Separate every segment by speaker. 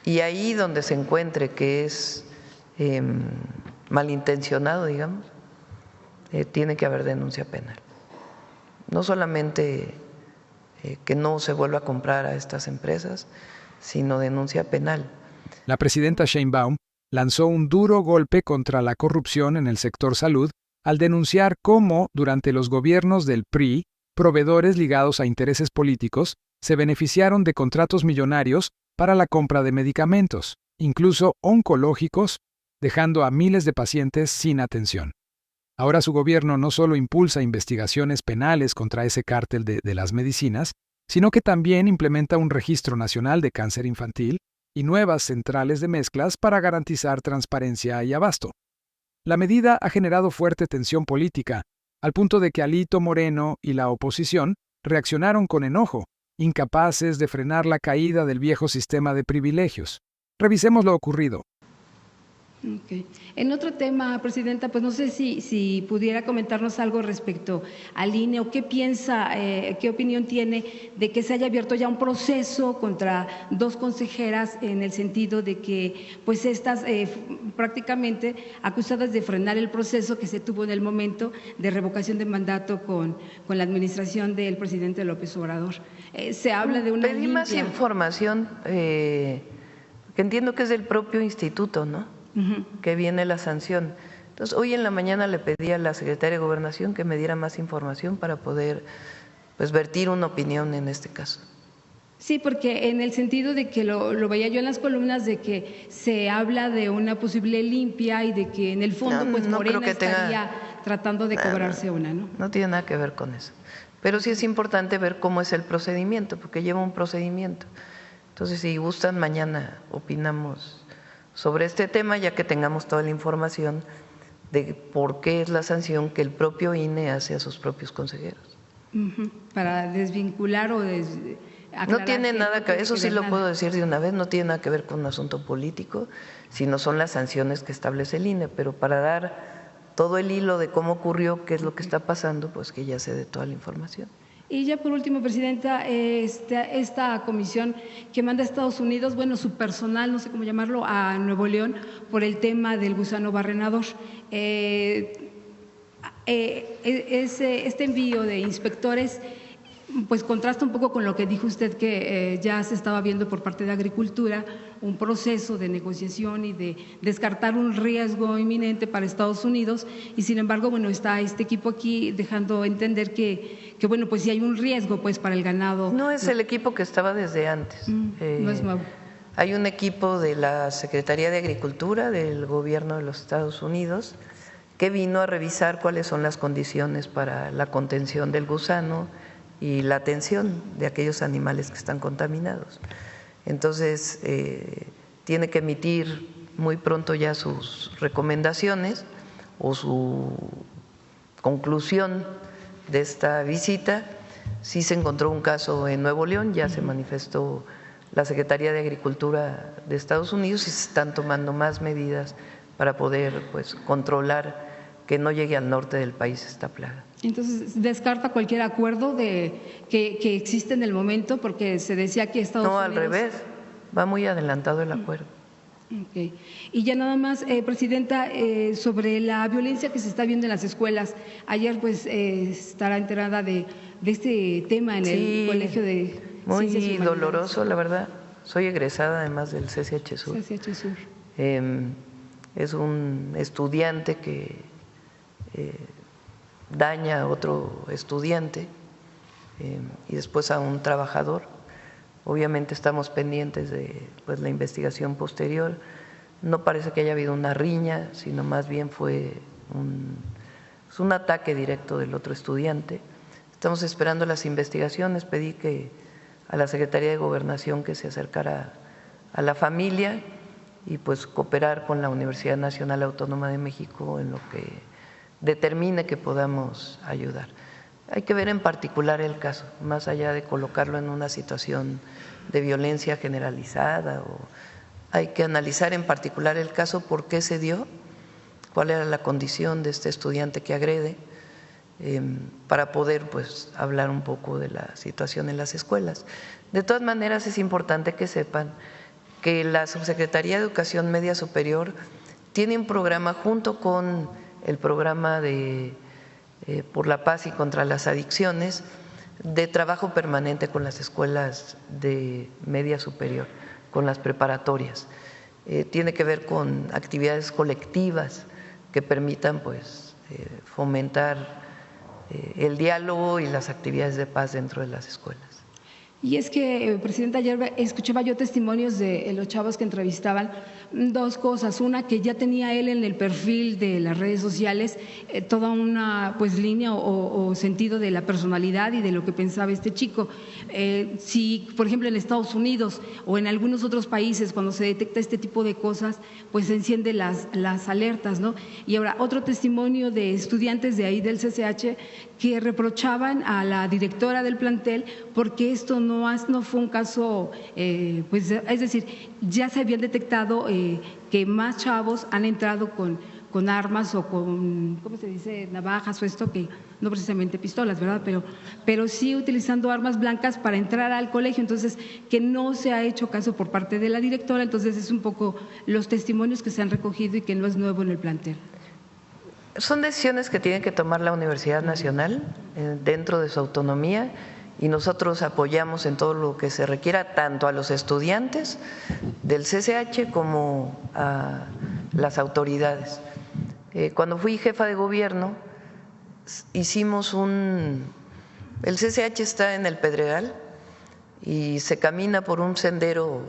Speaker 1: Y ahí donde se encuentre que es malintencionado, digamos, tiene que haber denuncia penal. No solamente que no se vuelva a comprar a estas empresas, sino denuncia penal.
Speaker 2: La presidenta Sheinbaum lanzó un duro golpe contra la corrupción en el sector salud al denunciar cómo, durante los gobiernos del PRI, proveedores ligados a intereses políticos se beneficiaron de contratos millonarios para la compra de medicamentos, incluso oncológicos, dejando a miles de pacientes sin atención. Ahora su gobierno no solo impulsa investigaciones penales contra ese cártel de las medicinas, sino que también implementa un registro nacional de cáncer infantil y nuevas centrales de mezclas para garantizar transparencia y abasto. La medida ha generado fuerte tensión política, al punto de que Alito Moreno y la oposición reaccionaron con enojo, incapaces de frenar la caída del viejo sistema de privilegios. Revisemos lo ocurrido.
Speaker 3: Okay. En otro tema, presidenta, pues no sé si pudiera comentarnos algo respecto al INE o qué piensa, qué opinión tiene de que se haya abierto ya un proceso contra dos consejeras en el sentido de que pues estas prácticamente acusadas de frenar el proceso que se tuvo en el momento de revocación de mandato con la administración del presidente López Obrador. Se habla de una
Speaker 1: Pedí más información, que entiendo que es del propio instituto, ¿no? Que viene la sanción. Entonces, hoy en la mañana le pedí a la secretaria de Gobernación que me diera más información para poder pues vertir una opinión en este caso.
Speaker 3: Sí, porque en el sentido de que lo veía yo en las columnas de que se habla de una posible limpia y de que en el fondo pues Morena estaría tratando de cobrarse una, ¿no?
Speaker 1: No tiene nada que ver con eso. Pero sí es importante ver cómo es el procedimiento, porque lleva un procedimiento. Entonces, si gustan, mañana opinamos sobre este tema, ya que tengamos toda la información de por qué es la sanción que el propio INE hace a sus propios consejeros.
Speaker 3: Para desvincular o
Speaker 1: no tiene nada que ver, eso sí lo puedo decir de una vez, no tiene nada que ver con un asunto político, sino son las sanciones que establece el INE, pero para dar todo el hilo de cómo ocurrió, qué es lo que está pasando, pues que ya se dé toda la información.
Speaker 3: Y ya por último, presidenta, esta comisión que manda a Estados Unidos, bueno, su personal, no sé cómo llamarlo, a Nuevo León por el tema del gusano barrenador. Este envío de inspectores pues contrasta un poco con lo que dijo usted que ya se estaba viendo por parte de Agricultura, un proceso de negociación y de descartar un riesgo inminente para Estados Unidos y sin embargo, bueno, está este equipo aquí dejando entender que bueno, pues sí hay un riesgo pues para el ganado.
Speaker 1: No es el equipo que estaba desde antes.
Speaker 3: No es nuevo.
Speaker 1: Hay un equipo de la Secretaría de Agricultura del Gobierno de los Estados Unidos que vino a revisar cuáles son las condiciones para la contención del gusano y la atención de aquellos animales que están contaminados. Entonces, tiene que emitir muy pronto ya sus recomendaciones o su conclusión de esta visita. Sí se encontró un caso en Nuevo León, ya se manifestó la Secretaría de Agricultura de Estados Unidos y se están tomando más medidas para poder pues controlar que no llegue al norte del país esta plaga.
Speaker 3: Entonces, ¿descarta cualquier acuerdo que existe en el momento? Porque se decía que Estados Unidos…
Speaker 1: No, al revés, va muy adelantado el acuerdo.
Speaker 3: Okay. Y ya nada más, presidenta, sobre la violencia que se está viendo en las escuelas. Ayer pues estará enterada de este tema en el Colegio de
Speaker 1: muy
Speaker 3: Ciencias Humanidades.
Speaker 1: Doloroso, la verdad. Soy egresada además del CCH Sur.
Speaker 3: CCH Sur.
Speaker 1: Es un estudiante que daña a otro estudiante y después a un trabajador. Obviamente estamos pendientes de pues, la investigación posterior. No parece que haya habido una riña, sino más bien fue un ataque directo del otro estudiante. Estamos esperando las investigaciones. Pedí que a la Secretaría de Gobernación que se acercara a la familia y pues cooperar con la Universidad Nacional Autónoma de México en lo que determine que podamos ayudar. Hay que ver en particular el caso, más allá de colocarlo en una situación de violencia generalizada, o hay que analizar en particular el caso, por qué se dio, cuál era la condición de este estudiante que agrede, para poder pues hablar un poco de la situación en las escuelas. De todas maneras es importante que sepan que la Subsecretaría de Educación Media Superior tiene un programa junto con el programa de por la paz y contra las adicciones de trabajo permanente con las escuelas de media superior, con las preparatorias. Tiene que ver con actividades colectivas que permitan pues fomentar el diálogo y las actividades de paz dentro de las escuelas.
Speaker 3: Y es que, Presidenta, ayer escuchaba yo testimonios de los chavos que entrevistaban, dos cosas. Una, que ya tenía él en el perfil de las redes sociales toda una pues línea o sentido de la personalidad y de lo que pensaba este chico. Si, por ejemplo, en Estados Unidos o en algunos otros países, cuando se detecta este tipo de cosas, pues se encienden las alertas, ¿no? Y ahora, otro testimonio de estudiantes de ahí del CCH que reprochaban a la directora del plantel porque esto no fue un caso, pues es decir, ya se habían detectado que más chavos han entrado con armas o con, ¿cómo se dice?, navajas o esto, que no precisamente pistolas, ¿verdad? Pero sí utilizando armas blancas para entrar al colegio, entonces que no se ha hecho caso por parte de la directora, entonces es un poco los testimonios que se han recogido y que no es nuevo en el plantel.
Speaker 1: Son decisiones que tiene que tomar la Universidad Nacional dentro de su autonomía y nosotros apoyamos en todo lo que se requiera, tanto a los estudiantes del CCH como a las autoridades. Cuando fui jefa de gobierno, hicimos el CCH está en el Pedregal y se caminaba por un sendero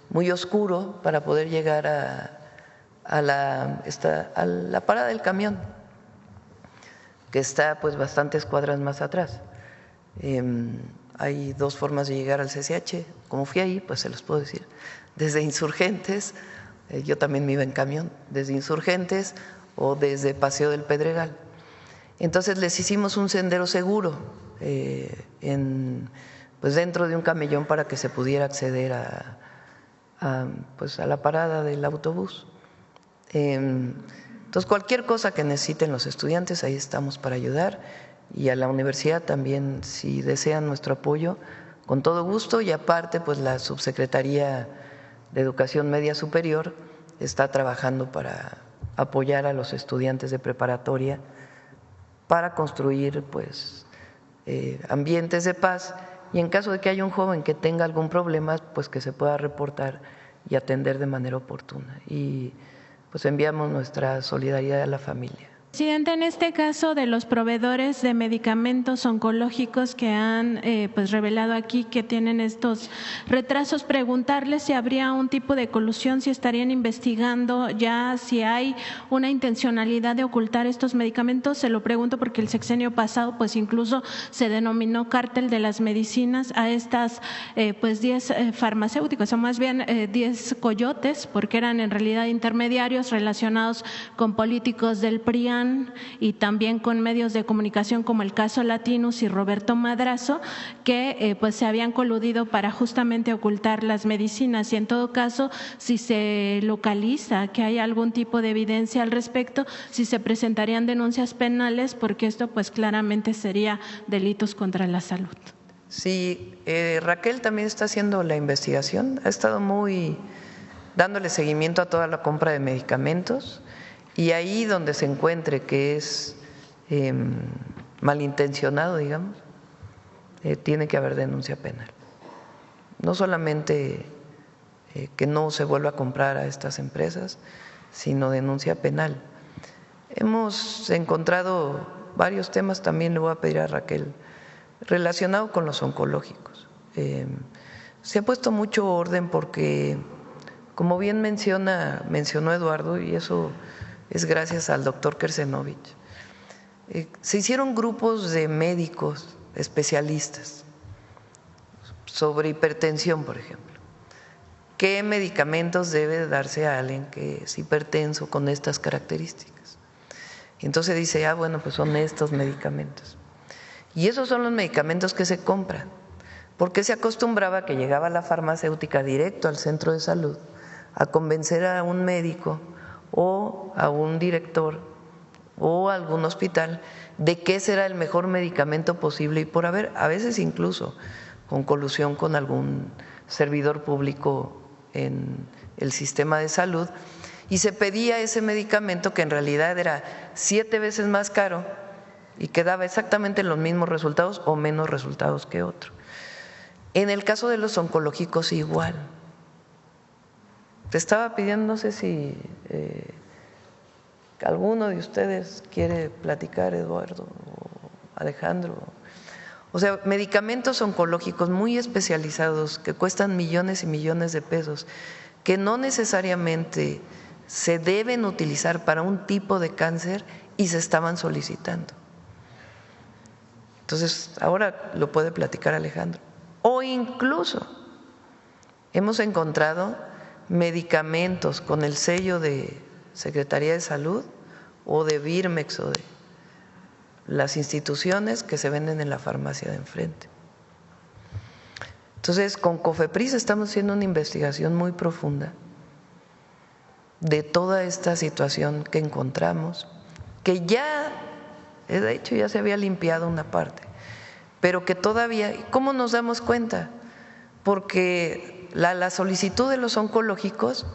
Speaker 1: muy oscuro para poder llegar a la parada del camión, que está pues bastantes cuadras más atrás. Hay dos formas de llegar al CCH, como fui ahí, pues se los puedo decir, desde Insurgentes, yo también me iba en camión, desde Insurgentes o desde Paseo del Pedregal. Entonces les hicimos un sendero seguro pues dentro de un camellón para que se pudiera acceder pues a la parada del autobús. Entonces, cualquier cosa que necesiten los estudiantes, ahí estamos para ayudar, y a la universidad también, si desean nuestro apoyo, con todo gusto, y aparte, pues la Subsecretaría de Educación Media Superior está trabajando para apoyar a los estudiantes de preparatoria para construir pues ambientes de paz, y en caso de que haya un joven que tenga algún problema, pues que se pueda reportar y atender de manera oportuna. Y pues enviamos nuestra solidaridad a la familia.
Speaker 4: Presidente, en este caso de los proveedores de medicamentos oncológicos que han pues revelado aquí que tienen estos retrasos, preguntarles si habría un tipo de colusión, si estarían investigando ya si hay una intencionalidad de ocultar estos medicamentos. Se lo pregunto porque el sexenio pasado pues incluso se denominó cártel de las medicinas a estas pues 10 farmacéuticos, o más bien 10 coyotes, porque eran en realidad intermediarios relacionados con políticos del PRIAN y también con medios de comunicación como el caso Latinus y Roberto Madrazo, que pues se habían coludido para justamente ocultar las medicinas. Y en todo caso, si se localiza que hay algún tipo de evidencia al respecto, si se presentarían denuncias penales, porque esto pues claramente sería delitos contra la salud.
Speaker 1: Sí, Raquel también está haciendo la investigación, ha estado dándole seguimiento a toda la compra de medicamentos. Y ahí donde se encuentre que es malintencionado, digamos, tiene que haber denuncia penal. No solamente que no se vuelva a comprar a estas empresas, sino denuncia penal. Hemos encontrado varios temas, también le voy a pedir a Raquel, relacionado con los oncológicos. Se ha puesto mucho orden porque, como bien mencionó Eduardo, y eso es gracias al doctor Kersenovich, se hicieron grupos de médicos especialistas sobre hipertensión, por ejemplo. ¿Qué medicamentos debe darse a alguien que es hipertenso con estas características? Y entonces dice, bueno, pues son estos medicamentos. Y esos son los medicamentos que se compran, porque se acostumbraba que llegaba la farmacéutica directo al centro de salud a convencer a un médico o a un director o a algún hospital de qué será el mejor medicamento posible y por haber, a veces incluso con colusión con algún servidor público en el sistema de salud, y se pedía ese medicamento que en realidad era 7 veces más caro y que daba exactamente los mismos resultados o menos resultados que otro. En el caso de los oncológicos igual. Te estaba pidiendo, no sé si alguno de ustedes quiere platicar, Eduardo o Alejandro. O sea, medicamentos oncológicos muy especializados que cuestan millones y millones de pesos, que no necesariamente se deben utilizar para un tipo de cáncer y se estaban solicitando. Entonces, ahora lo puede platicar Alejandro. O incluso hemos encontrado medicamentos con el sello de Secretaría de Salud o de Birmex o de las instituciones que se venden en la farmacia de enfrente. Entonces, con COFEPRIS estamos haciendo una investigación muy profunda de toda esta situación que encontramos, que ya, de hecho, ya se había limpiado una parte, pero que todavía, ¿cómo nos damos cuenta? Porque la solicitud de los oncológicos,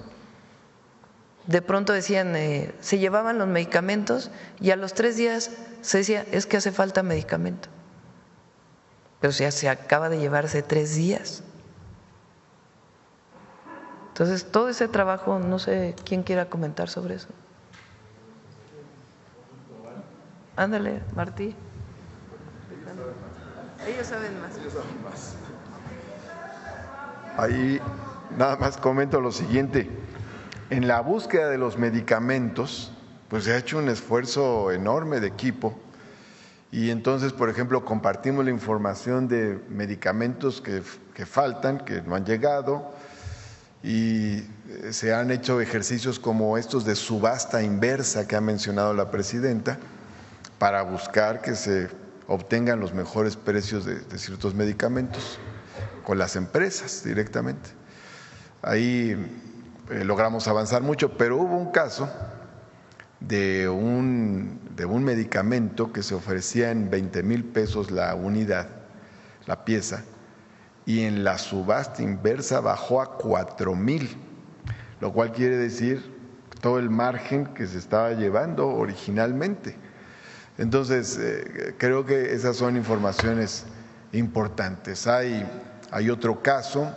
Speaker 1: de pronto decían, se llevaban los medicamentos y a los 3 días se decía, es que hace falta medicamento, pero ya se acaba de llevarse 3 días. Entonces, todo ese trabajo, no sé quién quiera comentar sobre eso. Ándale, Martí. Ellos saben más.
Speaker 5: Ahí nada más comento lo siguiente. En la búsqueda de los medicamentos, pues se ha hecho un esfuerzo enorme de equipo y entonces, por ejemplo, compartimos la información de medicamentos que faltan, que no han llegado, y se han hecho ejercicios como estos de subasta inversa que ha mencionado la presidenta para buscar que se obtengan los mejores precios de ciertos medicamentos con las empresas directamente. Ahí logramos avanzar mucho, pero hubo un caso de un medicamento que se ofrecía en 20,000 pesos la unidad, la pieza, y en la subasta inversa bajó a 4,000, lo cual quiere decir todo el margen que se estaba llevando originalmente. Entonces, creo que esas son informaciones importantes. Hay otro caso,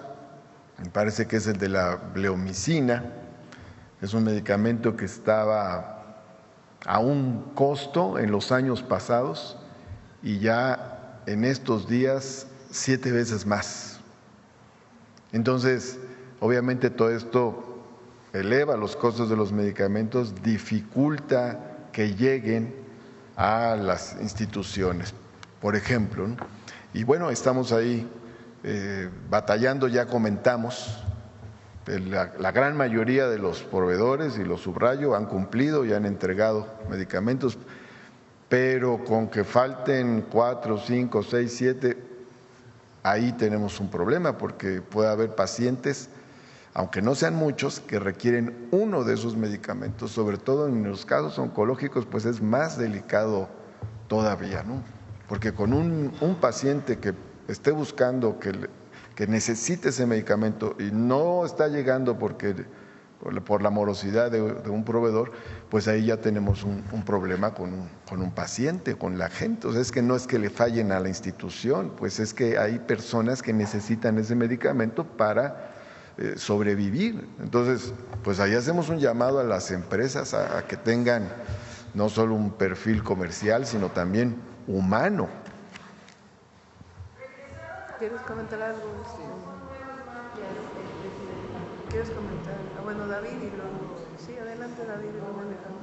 Speaker 5: me parece que es el de la bleomicina, es un medicamento que estaba a un costo en los años pasados y ya en estos días 7 veces más. Entonces, obviamente todo esto eleva los costos de los medicamentos, dificulta que lleguen a las instituciones, por ejemplo, ¿no? Y bueno, estamos ahí batallando, ya comentamos, la gran mayoría de los proveedores, y lo subrayo, han cumplido y han entregado medicamentos, pero con que falten 4, 5, 6, 7, ahí tenemos un problema, porque puede haber pacientes, aunque no sean muchos, que requieren uno de esos medicamentos, sobre todo en los casos oncológicos, pues es más delicado todavía, ¿no? Porque con un paciente que esté buscando, que necesite ese medicamento y no está llegando por la morosidad de un proveedor, pues ahí ya tenemos un problema con un paciente, con la gente. O sea, es que no es que le fallen a la institución, pues es que hay personas que necesitan ese medicamento para sobrevivir. Entonces, pues ahí hacemos un llamado a las empresas a que tengan no solo un perfil comercial, sino también humano.
Speaker 1: ¿Quieres comentar algo? ¿Quieres comentar? Bueno, David y luego… Sí, adelante David y luego Alejandro.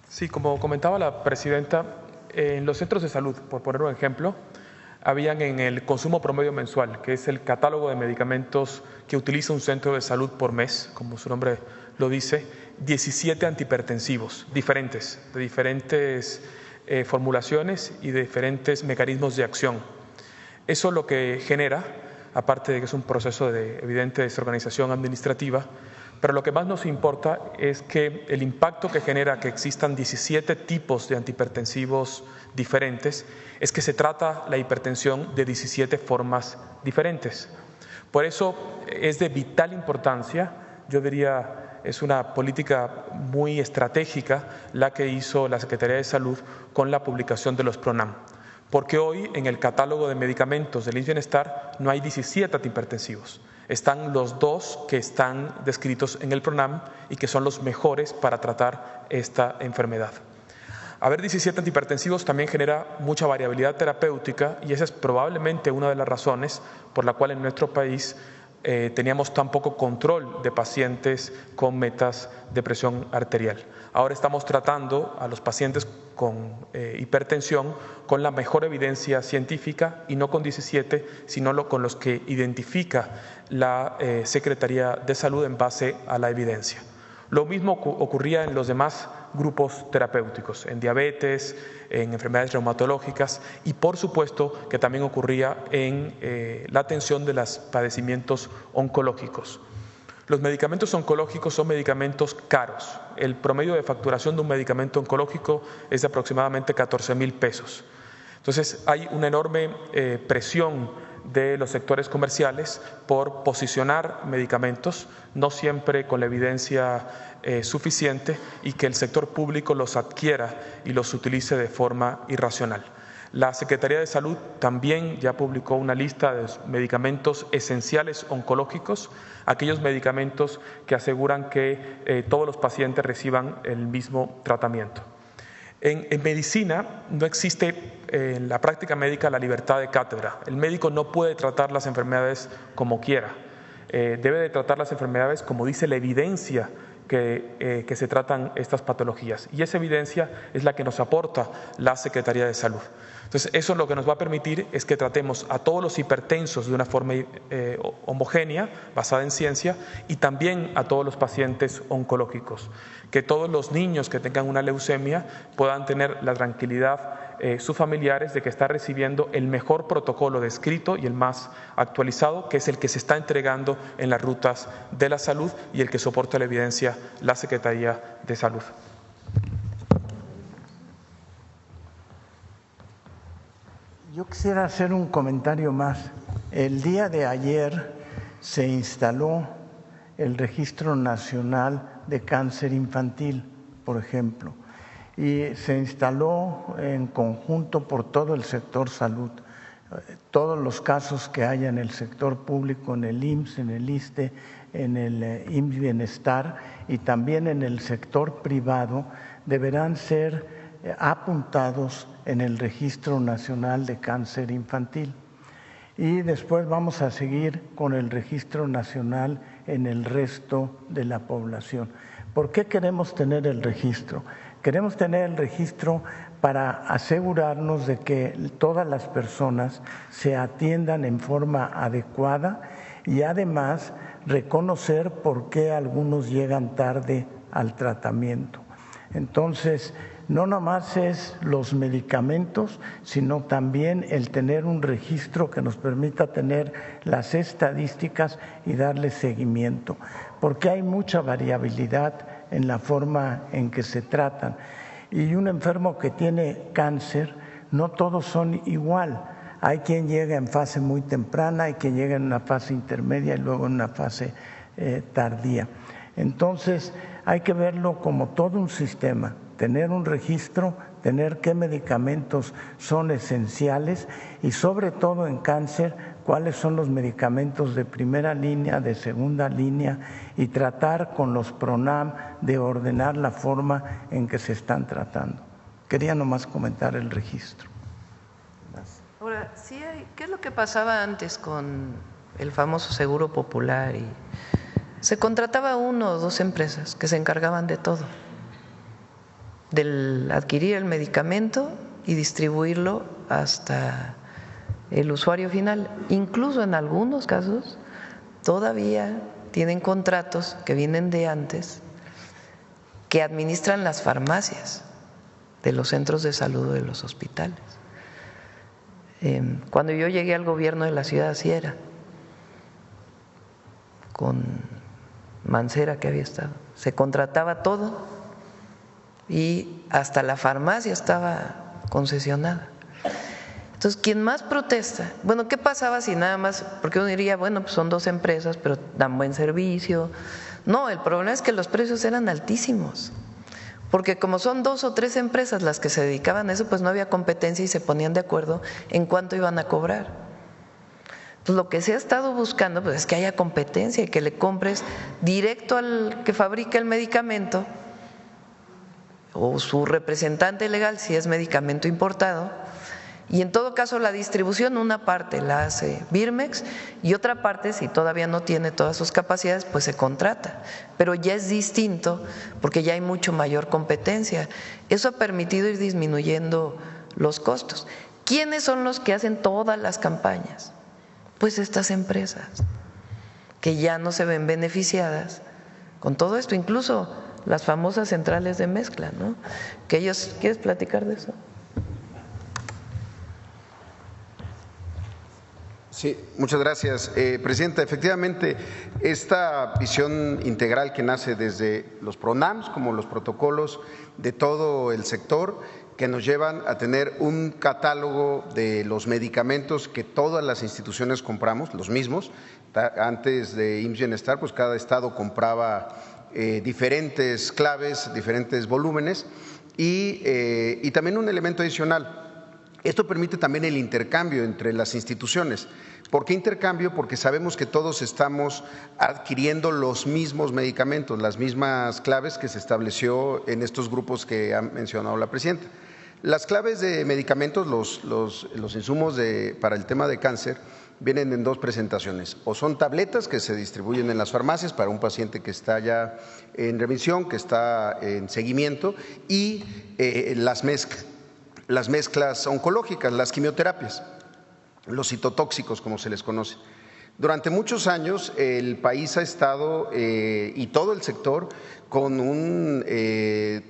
Speaker 6: Sí, como comentaba la presidenta, en los centros de salud, por poner un ejemplo, habían en el consumo promedio mensual, que es el catálogo de medicamentos que utiliza un centro de salud por mes, como su nombre lo dice, 17 antihipertensivos diferentes, de diferentes formulaciones y de diferentes mecanismos de acción. Eso lo que genera, aparte de que es un proceso de evidente desorganización administrativa, Pero lo que más nos importa es que el impacto que genera que existan 17 tipos de antihipertensivos diferentes es que se trata la hipertensión de 17 formas diferentes. Por eso es de vital importancia, yo diría, es una política muy estratégica la que hizo la Secretaría de Salud con la publicación de los PRONAM. Porque hoy en el catálogo de medicamentos del IMSS Bienestar no hay 17 antihipertensivos. Están los 2 que están descritos en el PRONAM y que son los mejores para tratar esta enfermedad. Haber 17 antihipertensivos también genera mucha variabilidad terapéutica y esa es probablemente una de las razones por la cual en nuestro país teníamos tan poco control de pacientes con metas de presión arterial. Ahora estamos tratando a los pacientes con hipertensión con la mejor evidencia científica y no con 17, sino con los que identifica la Secretaría de Salud en base a la evidencia. Lo mismo ocurría en los demás grupos terapéuticos, en diabetes, en enfermedades reumatológicas y por supuesto que también ocurría en la atención de los padecimientos oncológicos. Los medicamentos oncológicos son medicamentos caros. El promedio de facturación de un medicamento oncológico es de aproximadamente 14,000 pesos. Entonces hay una enorme presión de los sectores comerciales por posicionar medicamentos, no siempre con la evidencia suficiente, y que el sector público los adquiera y los utilice de forma irracional. La Secretaría de Salud también ya publicó una lista de medicamentos esenciales oncológicos, aquellos medicamentos que aseguran que todos los pacientes reciban el mismo tratamiento. En medicina no existe en la práctica médica la libertad de cátedra. El médico no puede tratar las enfermedades como quiera. Debe de tratar las enfermedades como dice la evidencia que se tratan estas patologías. Y esa evidencia es la que nos aporta la Secretaría de Salud. Entonces, eso lo que nos va a permitir es que tratemos a todos los hipertensos de una forma homogénea, basada en ciencia, y también a todos los pacientes oncológicos. Que todos los niños que tengan una leucemia puedan tener la tranquilidad sus familiares de que está recibiendo el mejor protocolo descrito y el más actualizado, que es el que se está entregando en las rutas de la salud y el que soporta la evidencia la Secretaría de Salud.
Speaker 7: Yo quisiera hacer un comentario más. El día de ayer se instaló el Registro Nacional de Cáncer Infantil, por ejemplo, y se instaló en conjunto por todo el sector salud. Todos los casos que haya en el sector público, en el IMSS, en el ISSSTE, en el IMSS Bienestar y también en el sector privado, deberán ser apuntados en el Registro Nacional de Cáncer Infantil. Y después vamos a seguir con el Registro Nacional en el resto de la población. ¿Por qué queremos tener el registro? Queremos tener el registro para asegurarnos de que todas las personas se atiendan en forma adecuada y además reconocer por qué algunos llegan tarde al tratamiento. Entonces, no nomás es los medicamentos, sino también el tener un registro que nos permita tener las estadísticas y darle seguimiento, porque hay mucha variabilidad en la forma en que se tratan. Y un enfermo que tiene cáncer, no todos son igual. Hay quien llega en fase muy temprana, hay quien llega en una fase intermedia y luego en una fase tardía. Entonces, hay que verlo como todo un sistema, tener un registro, tener qué medicamentos son esenciales y sobre todo en cáncer, cuáles son los medicamentos de primera línea, de segunda línea y tratar con los PRONAM de ordenar la forma en que se están tratando. Quería nomás comentar el registro. Gracias.
Speaker 1: Ahora, sí ¿qué es lo que pasaba antes con el famoso Seguro Popular? Se contrataba 1 o 2 empresas que se encargaban de todo, del adquirir el medicamento y distribuirlo hasta el usuario final. Incluso en algunos casos todavía tienen contratos que vienen de antes que administran las farmacias de los centros de salud o de los hospitales. Cuando yo llegué al gobierno de la ciudad así era, con Mancera que había estado. Se contrataba todo y hasta la farmacia estaba concesionada. Entonces, quien más protesta, bueno, ¿qué pasaba si nada más? Porque uno diría, bueno, pues son 2 empresas, pero dan buen servicio. No, el problema es que los precios eran altísimos, porque como son 2 o 3 empresas las que se dedicaban a eso, pues no había competencia y se ponían de acuerdo en cuánto iban a cobrar. Entonces, lo que se ha estado buscando pues, es que haya competencia y que le compres directo al que fabrica el medicamento o su representante legal si es medicamento importado. Y en todo caso la distribución, una parte la hace Birmex y otra parte, si todavía no tiene todas sus capacidades, pues se contrata. Pero ya es distinto porque ya hay mucho mayor competencia. Eso ha permitido ir disminuyendo los costos. ¿Quiénes son los que hacen todas las campañas? Pues estas empresas, que ya no se ven beneficiadas con todo esto, incluso las famosas centrales de mezcla, ¿no? Que ellos, ¿quieres platicar de eso?
Speaker 8: Sí, muchas gracias, Presidenta. Efectivamente, esta visión integral que nace desde los PRONAMs como los protocolos de todo el sector que nos llevan a tener un catálogo de los medicamentos que todas las instituciones compramos, los mismos. Antes de IMSS Bienestar, pues cada estado compraba diferentes claves, diferentes volúmenes y también un elemento adicional. Esto permite también el intercambio entre las instituciones. ¿Por qué intercambio? Porque sabemos que todos estamos adquiriendo los mismos medicamentos, las mismas claves que se estableció en estos grupos que ha mencionado la Presidenta. Las claves de medicamentos, los insumos para el tema de cáncer, vienen en 2 presentaciones. O son tabletas que se distribuyen en las farmacias para un paciente que está ya en remisión, que está en seguimiento, y las mezclas oncológicas, las quimioterapias, los citotóxicos, como se les conoce. Durante muchos años el país ha estado y todo el sector con un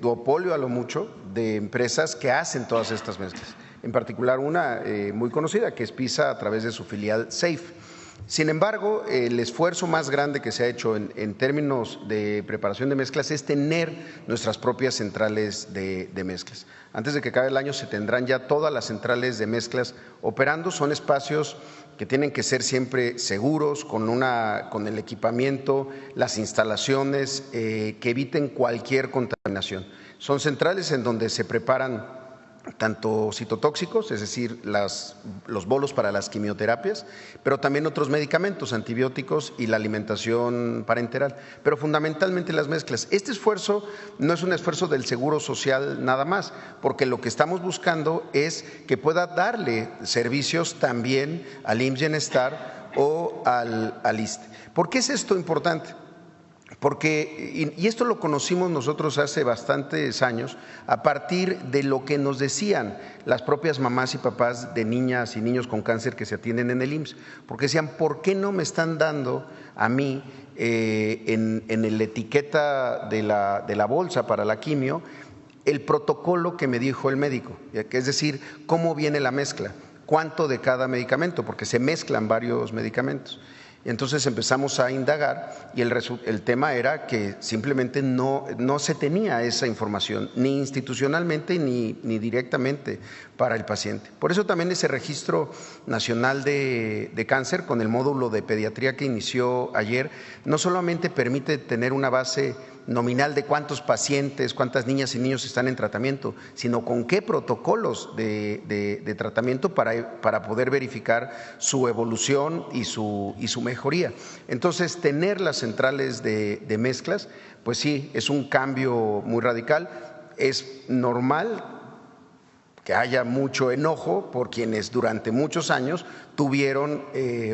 Speaker 8: duopolio a lo mucho de empresas que hacen todas estas mezclas. En particular una muy conocida que es PISA a través de su filial SAFE. Sin embargo, el esfuerzo más grande que se ha hecho en términos de preparación de mezclas es tener nuestras propias centrales de mezclas. Antes de que acabe el año se tendrán ya todas las centrales de mezclas operando. Son espacios que tienen que ser siempre seguros, con el equipamiento, las instalaciones, que eviten cualquier contaminación. Son centrales en donde se preparan tanto citotóxicos, es decir, los bolos para las quimioterapias, pero también otros medicamentos, antibióticos y la alimentación parenteral, pero fundamentalmente las mezclas. Este esfuerzo no es un esfuerzo del Seguro Social nada más, porque lo que estamos buscando es que pueda darle servicios también al IMSS Bienestar o al ISSSTE. ¿Por qué es esto importante? Porque, y esto lo conocimos nosotros hace bastantes años, a partir de lo que nos decían las propias mamás y papás de niñas y niños con cáncer que se atienden en el IMSS, porque decían, ¿por qué no me están dando a mí en la etiqueta de la bolsa para la quimio el protocolo que me dijo el médico? Es decir, ¿cómo viene la mezcla? ¿Cuánto de cada medicamento? Porque se mezclan varios medicamentos. Y entonces empezamos a indagar y el tema era que simplemente no se tenía esa información, ni institucionalmente ni directamente para el paciente. Por eso también ese registro nacional de cáncer con el módulo de pediatría que inició ayer, no solamente permite tener una base nominal de cuántos pacientes, cuántas niñas y niños están en tratamiento, sino con qué protocolos de tratamiento para poder verificar su evolución y su mejoría. Entonces, tener las centrales de mezclas, pues sí, es un cambio muy radical. Es normal que haya mucho enojo por quienes durante muchos años tuvieron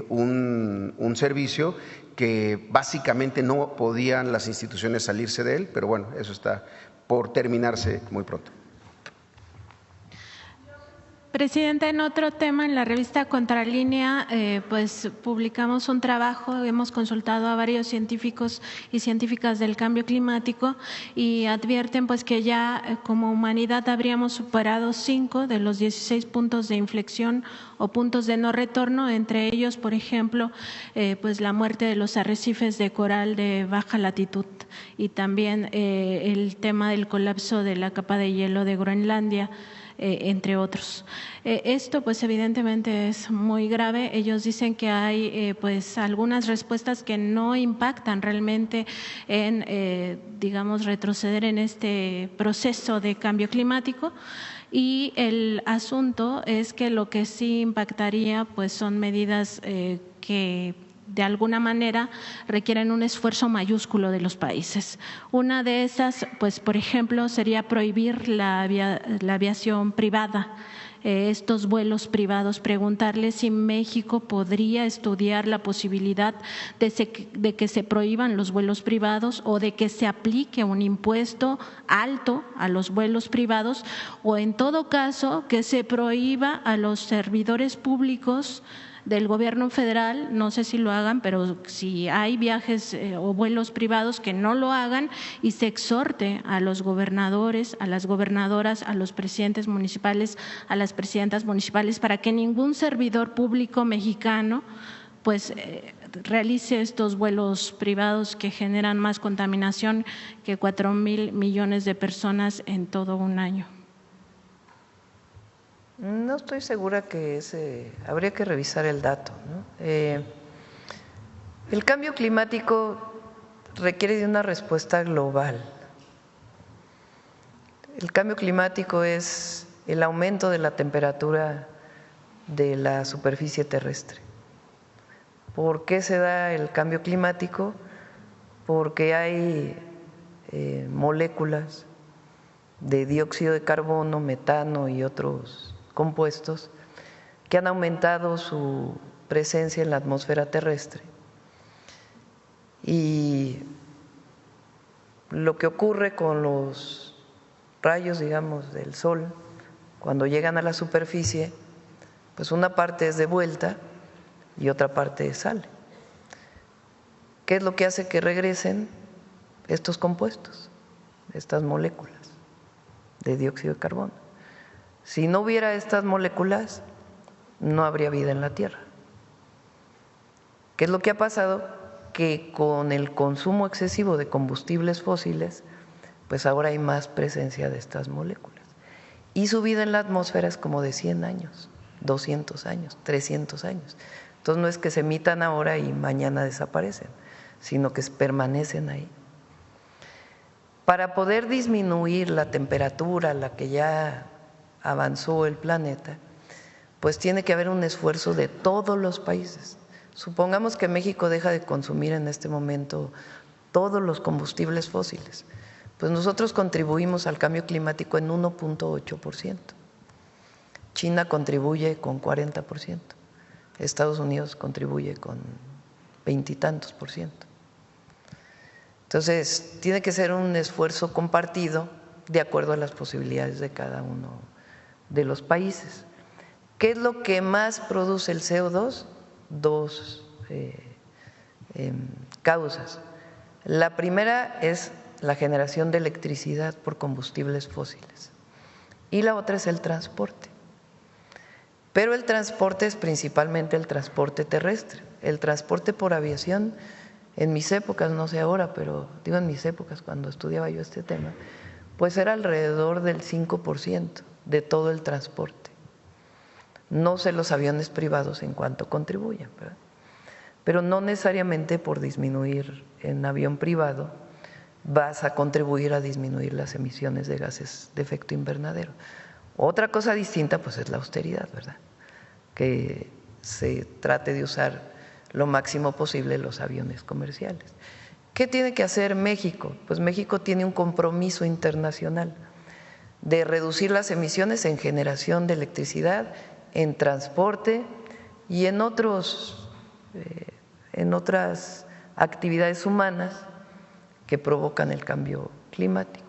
Speaker 8: un servicio que básicamente no podían las instituciones salirse de él, pero bueno, eso está por terminarse muy pronto.
Speaker 4: Presidenta, en otro tema, en la revista Contralínea, pues publicamos un trabajo, hemos consultado a varios científicos y científicas del cambio climático y advierten pues que ya como humanidad habríamos superado 5 de los 16 puntos de inflexión o puntos de no retorno, entre ellos, por ejemplo, pues la muerte de los arrecifes de coral de baja latitud y también el tema del colapso de la capa de hielo de Groenlandia, entre otros. Esto pues evidentemente es muy grave. Ellos dicen que hay pues algunas respuestas que no impactan realmente en digamos retroceder en este proceso de cambio climático. Y el asunto es que lo que sí impactaría pues son medidas que de alguna manera requieren un esfuerzo mayúsculo de los países. Una de esas, pues por ejemplo, sería prohibir la aviación privada, estos vuelos privados, preguntarle si México podría estudiar la posibilidad de que se prohíban los vuelos privados o de que se aplique un impuesto alto a los vuelos privados o en todo caso que se prohíba a los servidores públicos del gobierno federal, no sé si lo hagan, pero si hay viajes o vuelos privados que no lo hagan y se exhorte a los gobernadores, a las gobernadoras, a los presidentes municipales, a las presidentas municipales para que ningún servidor público mexicano pues realice estos vuelos privados que generan más contaminación que 4,000 millones de personas en todo un año.
Speaker 1: No estoy segura que habría que revisar el dato, ¿no? El cambio climático requiere de una respuesta global. El cambio climático es el aumento de la temperatura de la superficie terrestre. ¿Por qué se da el cambio climático? Porque hay moléculas de dióxido de carbono, metano y otros compuestos que han aumentado su presencia en la atmósfera terrestre. Y lo que ocurre con los rayos, digamos, del sol, cuando llegan a la superficie, pues una parte es de vuelta y otra parte sale. ¿Qué es lo que hace que regresen estos compuestos, estas moléculas de dióxido de carbono? Si no hubiera estas moléculas, no habría vida en la Tierra. ¿Qué es lo que ha pasado? Que con el consumo excesivo de combustibles fósiles, pues ahora hay más presencia de estas moléculas. Y su vida en la atmósfera es como de 100 años, 200 años, 300 años. Entonces no es que se emitan ahora y mañana desaparecen, sino que permanecen ahí. Para poder disminuir la temperatura a la que ya avanzó el planeta, pues tiene que haber un esfuerzo de todos los países. Supongamos que México deja de consumir en este momento todos los combustibles fósiles, pues nosotros contribuimos al cambio climático en 1.8%. China contribuye con 40%, Estados Unidos contribuye con 20 y tantos %. Entonces, tiene que ser un esfuerzo compartido de acuerdo a las posibilidades de cada uno de los países. ¿Qué es lo que más produce el CO2? Dos causas. La primera es la generación de electricidad por combustibles fósiles y la otra es el transporte. Pero el transporte es principalmente el transporte terrestre. El transporte por aviación, en mis épocas, no sé ahora, pero digo en mis épocas cuando estudiaba yo este tema, pues era alrededor del 5% de todo el transporte. No sé los aviones privados en cuánto contribuyen, ¿verdad? Pero no necesariamente por disminuir en avión privado vas a contribuir a disminuir las emisiones de gases de efecto invernadero. Otra cosa distinta pues es la austeridad, ¿verdad? Que se trate de usar lo máximo posible los aviones comerciales. ¿Qué tiene que hacer México? Pues México tiene un compromiso internacional de reducir las emisiones en generación de electricidad, en transporte y en otras actividades humanas que provocan el cambio climático.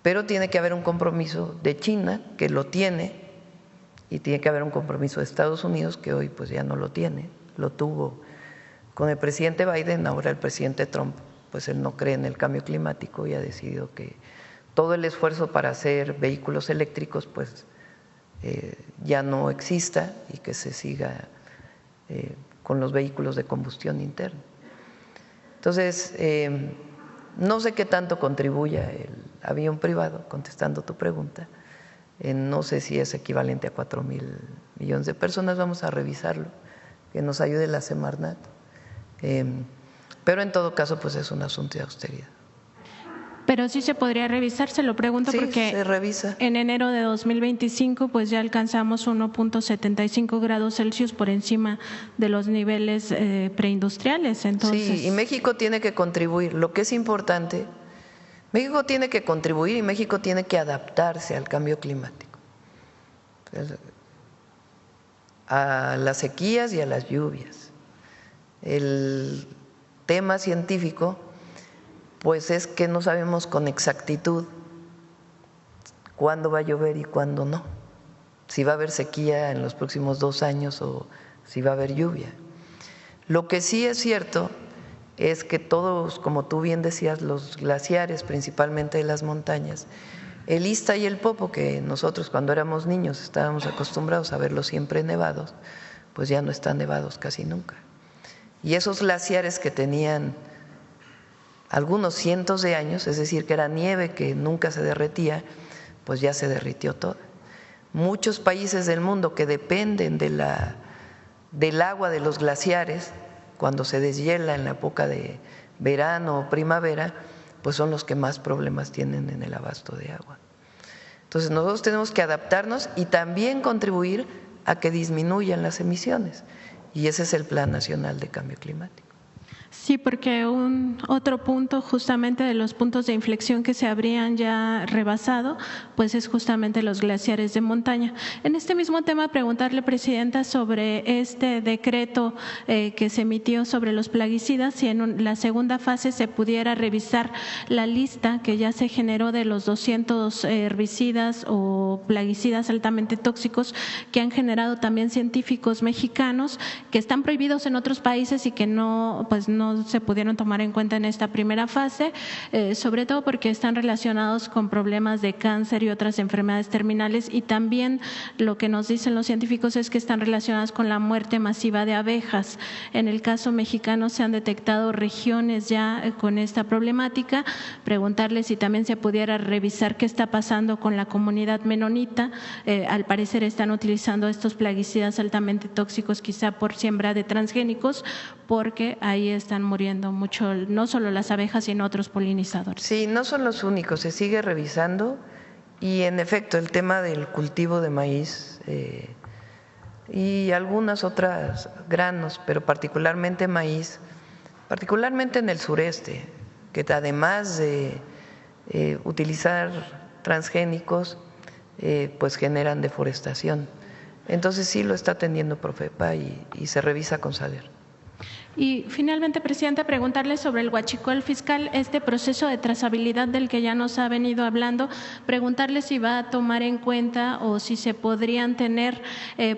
Speaker 1: Pero tiene que haber un compromiso de China, que lo tiene, y tiene que haber un compromiso de Estados Unidos que hoy pues ya no lo tiene, lo tuvo con el presidente Biden, ahora el presidente Trump, pues él no cree en el cambio climático y ha decidido que todo el esfuerzo para hacer vehículos eléctricos pues ya no exista y que se siga con los vehículos de combustión interna. Entonces, no sé qué tanto contribuya el avión privado, contestando tu pregunta, no sé si es equivalente a 4,000 millones de personas, vamos a revisarlo, que nos ayude la Semarnat, pero en todo caso pues es un asunto de austeridad.
Speaker 4: Pero sí se podría revisar, se lo pregunto,
Speaker 1: sí,
Speaker 4: porque
Speaker 1: se revisa.
Speaker 4: En enero de 2025 pues ya alcanzamos 1.75 grados Celsius por encima de los niveles preindustriales. Entonces,
Speaker 1: sí, y México tiene que contribuir. Lo que es importante, México tiene que contribuir y México tiene que adaptarse al cambio climático, a las sequías y a las lluvias. El tema científico pues es que no sabemos con exactitud cuándo va a llover y cuándo no, si va a haber sequía en los próximos 2 años o si va a haber lluvia. Lo que sí es cierto es que todos, como tú bien decías, los glaciares, principalmente de las montañas, el Ista y el Popo, que nosotros cuando éramos niños estábamos acostumbrados a verlos siempre nevados, pues ya no están nevados casi nunca. Y esos glaciares que tenían algunos cientos de años, es decir, que era nieve que nunca se derretía, pues ya se derritió toda. Muchos países del mundo que dependen del agua de los glaciares, cuando se deshiela en la época de verano o primavera, pues son los que más problemas tienen en el abasto de agua. Entonces nosotros tenemos que adaptarnos y también contribuir a que disminuyan las emisiones, y ese es el Plan Nacional de Cambio Climático.
Speaker 4: Sí, porque otro punto justamente de los puntos de inflexión que se habrían ya rebasado, pues es justamente los glaciares de montaña. En este mismo tema, preguntarle, Presidenta, sobre este decreto que se emitió sobre los plaguicidas, si en la segunda fase se pudiera revisar la lista que ya se generó de los 200 herbicidas o plaguicidas altamente tóxicos que han generado también científicos mexicanos, que están prohibidos en otros países y que no se pudieron tomar en cuenta en esta primera fase, sobre todo porque están relacionados con problemas de cáncer y otras enfermedades terminales, y también lo que nos dicen los científicos es que están relacionadas con la muerte masiva de abejas. En el caso mexicano se han detectado regiones ya con esta problemática. Preguntarle si también se pudiera revisar qué está pasando con la comunidad menonita. Al parecer están utilizando estos plaguicidas altamente tóxicos, quizá por siembra de transgénicos, porque ahí están muriendo mucho, no solo las abejas, sino otros polinizadores.
Speaker 1: Sí, no son los únicos, se sigue revisando, y en efecto el tema del cultivo de maíz y algunas otras granos, pero particularmente maíz, particularmente en el sureste, que además de utilizar transgénicos, pues generan deforestación. Entonces sí lo está atendiendo Profepa y se revisa con Saler.
Speaker 4: Y finalmente, Presidenta, preguntarle sobre el huachicol fiscal, este proceso de trazabilidad del que ya nos ha venido hablando, preguntarle si va a tomar en cuenta o si se podrían tener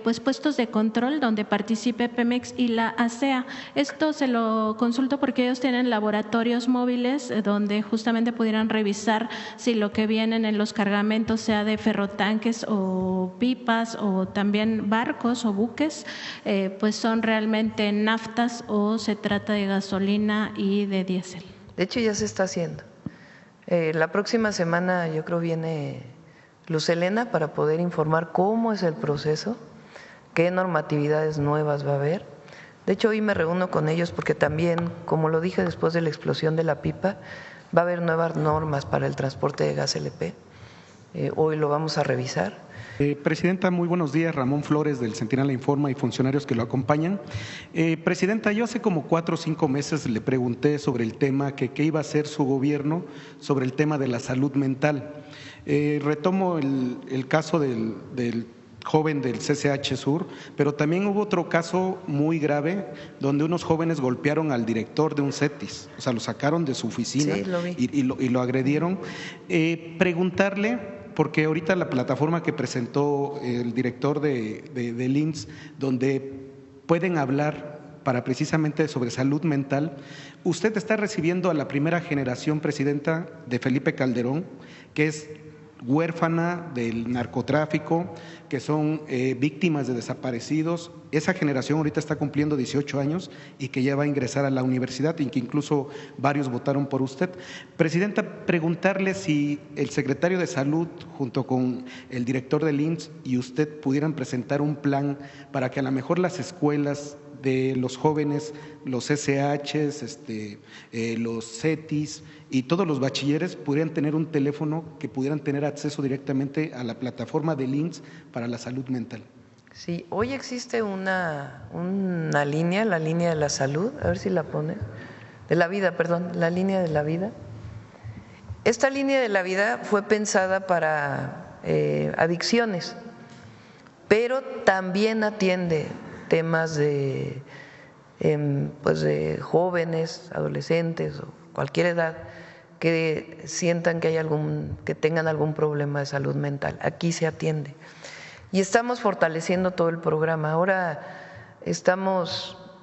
Speaker 4: pues puestos de control donde participe Pemex y la ASEA. Esto se lo consulto porque ellos tienen laboratorios móviles donde justamente pudieran revisar si lo que vienen en los cargamentos, sea de ferrotanques o pipas o también barcos o buques, pues son realmente naftas o se trata de gasolina y de diésel.
Speaker 1: De hecho ya se está haciendo. La próxima semana yo creo viene Luz Helena para poder informar cómo es el proceso, qué normatividades nuevas va a haber. De hecho hoy me reúno con ellos porque también, como lo dije después de la explosión de la pipa, va a haber nuevas normas para el transporte de gas LP. Hoy lo vamos a revisar.
Speaker 9: Presidenta, muy buenos días. Ramón Flores del Centinela Informa y funcionarios que lo acompañan. Presidenta, yo hace como 4 o 5 meses le pregunté sobre el tema que qué iba a hacer su gobierno sobre el tema de la salud mental. Retomo el caso del joven del CCH Sur, pero también hubo otro caso muy grave donde unos jóvenes golpearon al director de un CETIS, o sea, lo sacaron de su oficina.
Speaker 1: Sí, lo vi.
Speaker 9: y lo agredieron. Preguntarle porque ahorita la plataforma que presentó el director del IMSS, donde pueden hablar para precisamente sobre salud mental, usted está recibiendo a la primera generación, presidenta, de Felipe Calderón, que es huérfana del narcotráfico, que son víctimas de desaparecidos. Esa generación ahorita está cumpliendo 18 años y que ya va a ingresar a la universidad y que incluso varios votaron por usted. Presidenta, preguntarle si el secretario de Salud junto con el director del IMSS y usted pudieran presentar un plan para que a lo mejor las escuelas de los jóvenes, los SHs, los CETIs y todos los bachilleres pudieran tener un teléfono que pudieran tener acceso directamente a la plataforma del IMSS para la salud mental.
Speaker 1: Sí, hoy existe una línea, la línea de la salud, a ver si la pone, de la vida, perdón, la línea de la vida. Esta línea de la vida fue pensada para adicciones, pero también atiende temas de jóvenes, adolescentes o cualquier edad que sientan que que tengan algún problema de salud mental. Aquí se atiende y estamos fortaleciendo todo el programa. Ahora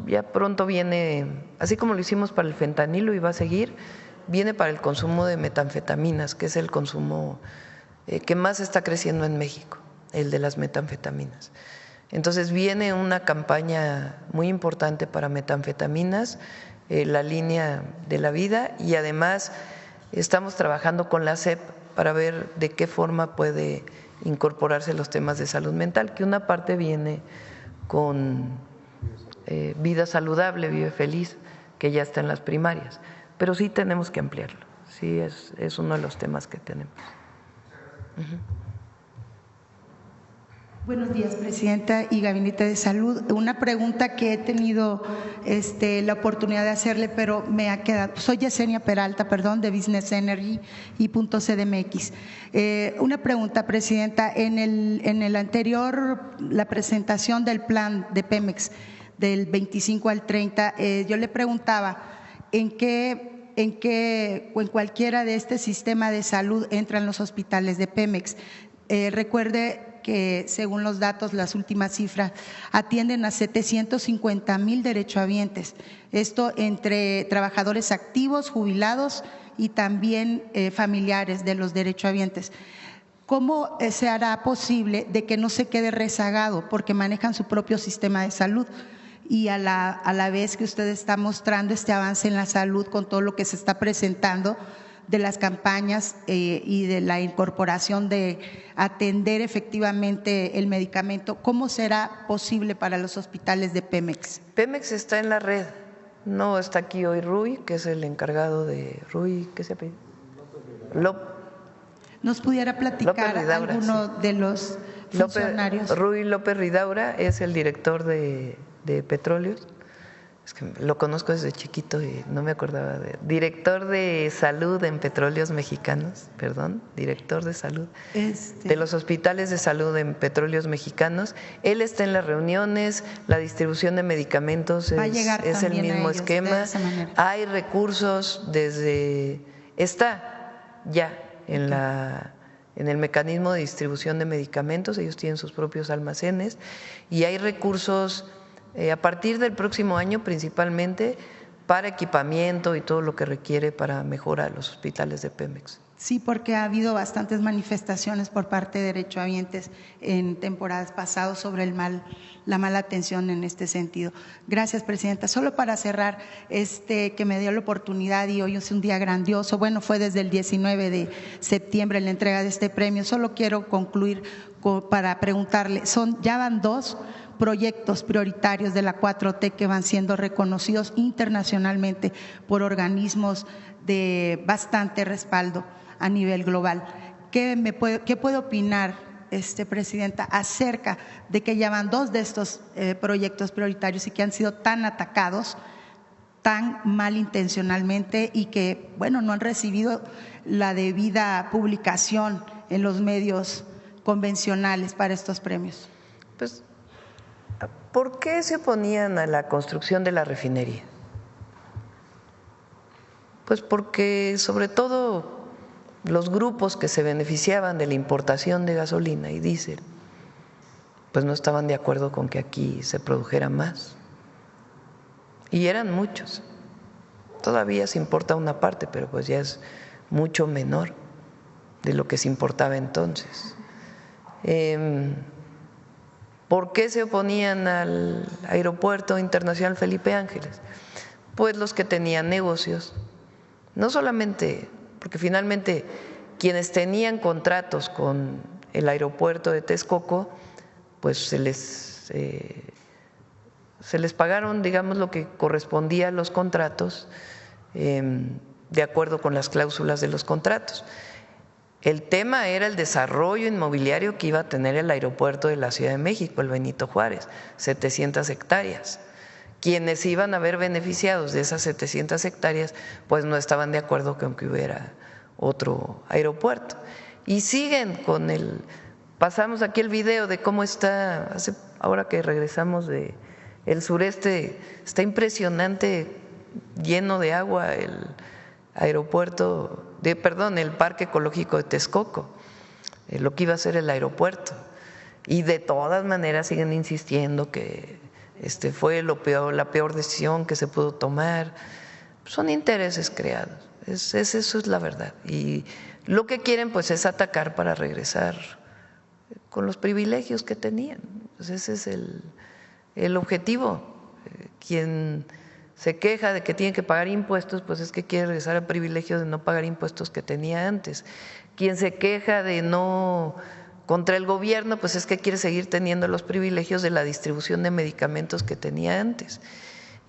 Speaker 1: ya pronto viene, así como lo hicimos para el fentanilo y va a seguir, viene para el consumo de metanfetaminas, que es el consumo que más está creciendo en México, el de las metanfetaminas. Entonces viene una campaña muy importante para metanfetaminas, la línea de la vida, y además estamos trabajando con la SEP para ver de qué forma puede incorporarse los temas de salud mental, que una parte viene con Vida Saludable, Vive Feliz, que ya está en las primarias, pero sí tenemos que ampliarlo, sí es uno de los temas que tenemos.
Speaker 10: Buenos días, Presidenta y Gabinete de Salud. Una pregunta que he tenido la oportunidad de hacerle, pero me ha quedado. Soy Yesenia Peralta, de Business Energy y .cdmx. Una pregunta, Presidenta. En el anterior, la presentación del plan de Pemex del 25 al 30, yo le preguntaba en cualquiera de este sistema de salud entran los hospitales de Pemex. Recuerde que según los datos, las últimas cifras, atienden a 750,000 derechohabientes, esto entre trabajadores activos, jubilados y también familiares de los derechohabientes. ¿Cómo se hará posible de que no se quede rezagado porque manejan su propio sistema de salud? Y a la vez que usted está mostrando este avance en la salud con todo lo que se está presentando de las campañas y de la incorporación de atender efectivamente el medicamento, ¿cómo será posible para los hospitales de Pemex?
Speaker 1: Pemex está en la red, no está aquí hoy Rui, que es el encargado de Rui, ¿qué se apellida?
Speaker 10: ¿Nos pudiera platicar
Speaker 1: Ridaura,
Speaker 10: alguno
Speaker 1: sí.
Speaker 10: de los funcionarios?
Speaker 1: Rui López Ridaura es el director de Petróleos. Es que lo conozco desde chiquito y no me acordaba director de salud en Petróleos Mexicanos, director de salud de los hospitales de salud en Petróleos Mexicanos. Él está en las reuniones, la distribución de medicamentos es el mismo esquema. Hay recursos está ya en el mecanismo de distribución de medicamentos, ellos tienen sus propios almacenes y hay recursos a partir del próximo año principalmente para equipamiento y todo lo que requiere para mejorar los hospitales de Pemex.
Speaker 10: Sí, porque ha habido bastantes manifestaciones por parte de derechohabientes en temporadas pasadas sobre la mala atención en este sentido. Gracias, Presidenta. Solo para cerrar, que me dio la oportunidad y hoy es un día grandioso. Bueno, fue desde el 19 de septiembre la entrega de este premio. Solo quiero concluir para preguntarle, ya van 2 proyectos prioritarios de la 4T que van siendo reconocidos internacionalmente por organismos de bastante respaldo a nivel global. ¿Qué puede opinar, Presidenta, acerca de que ya van 2 de estos proyectos prioritarios y que han sido tan atacados, tan malintencionalmente y que, no han recibido la debida publicación en los medios convencionales para estos premios?
Speaker 1: Pues, ¿por qué se oponían a la construcción de la refinería? Pues porque sobre todo los grupos que se beneficiaban de la importación de gasolina y diésel, pues no estaban de acuerdo con que aquí se produjera más. Y eran muchos. Todavía se importa una parte, pero pues ya es mucho menor de lo que se importaba entonces. ¿Por qué se oponían al Aeropuerto Internacional Felipe Ángeles? Pues los que tenían negocios, no solamente, porque finalmente quienes tenían contratos con el aeropuerto de Texcoco, pues se les pagaron, digamos, lo que correspondía a los contratos de acuerdo con las cláusulas de los contratos. El tema era el desarrollo inmobiliario que iba a tener el aeropuerto de la Ciudad de México, el Benito Juárez, 700 hectáreas. Quienes iban a ver beneficiados de esas 700 hectáreas, pues no estaban de acuerdo con que hubiera otro aeropuerto. Y siguen con pasamos aquí el video de cómo está, ahora que regresamos de el sureste, está impresionante, lleno de agua el aeropuerto, el Parque Ecológico de Texcoco, lo que iba a ser el aeropuerto. Y de todas maneras siguen insistiendo que fue la peor decisión que se pudo tomar. Son intereses creados, eso es la verdad. Y lo que quieren pues es atacar para regresar con los privilegios que tenían. Pues ese es el objetivo. Quien se queja de que tiene que pagar impuestos, pues es que quiere regresar al privilegio de no pagar impuestos que tenía antes. Quien se queja de no contra el gobierno, pues es que quiere seguir teniendo los privilegios de la distribución de medicamentos que tenía antes.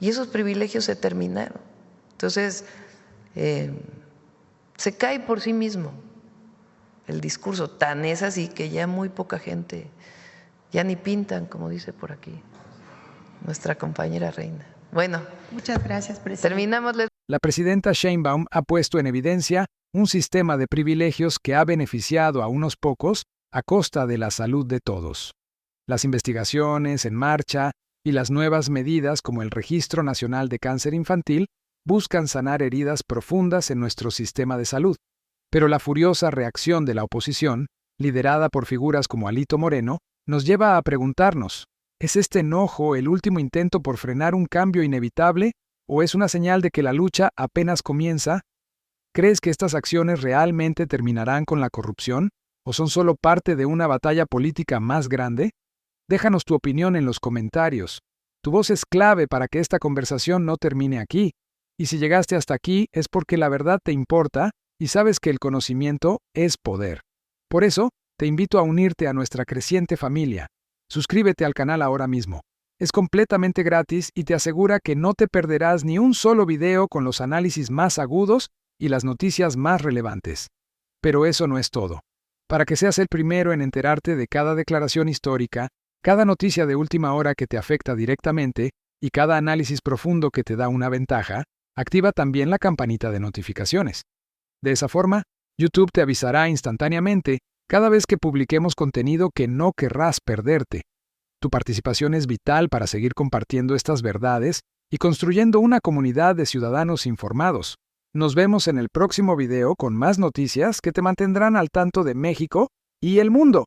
Speaker 1: Y esos privilegios se terminaron. Entonces, se cae por sí mismo el discurso. Tan es así que ya muy poca gente, ya ni pintan, como dice por aquí nuestra compañera Reina. Bueno,
Speaker 10: muchas gracias, presidente.
Speaker 1: Terminamos.
Speaker 2: La presidenta Sheinbaum ha puesto en evidencia un sistema de privilegios que ha beneficiado a unos pocos a costa de la salud de todos. Las investigaciones en marcha y las nuevas medidas como el Registro Nacional de Cáncer Infantil buscan sanar heridas profundas en nuestro sistema de salud. Pero la furiosa reacción de la oposición, liderada por figuras como Alito Moreno, nos lleva a preguntarnos, ¿es este enojo el último intento por frenar un cambio inevitable o es una señal de que la lucha apenas comienza? ¿Crees que estas acciones realmente terminarán con la corrupción o son solo parte de una batalla política más grande? Déjanos tu opinión en los comentarios. Tu voz es clave para que esta conversación no termine aquí. Y si llegaste hasta aquí es porque la verdad te importa y sabes que el conocimiento es poder. Por eso, te invito a unirte a nuestra creciente familia. Suscríbete al canal ahora mismo. Es completamente gratis y te asegura que no te perderás ni un solo video con los análisis más agudos y las noticias más relevantes. Pero eso no es todo. Para que seas el primero en enterarte de cada declaración histórica, cada noticia de última hora que te afecta directamente y cada análisis profundo que te da una ventaja, activa también la campanita de notificaciones. De esa forma, YouTube te avisará instantáneamente cada vez que publiquemos contenido que no querrás perderte. Tu participación es vital para seguir compartiendo estas verdades y construyendo una comunidad de ciudadanos informados. Nos vemos en el próximo video con más noticias que te mantendrán al tanto de México y el mundo.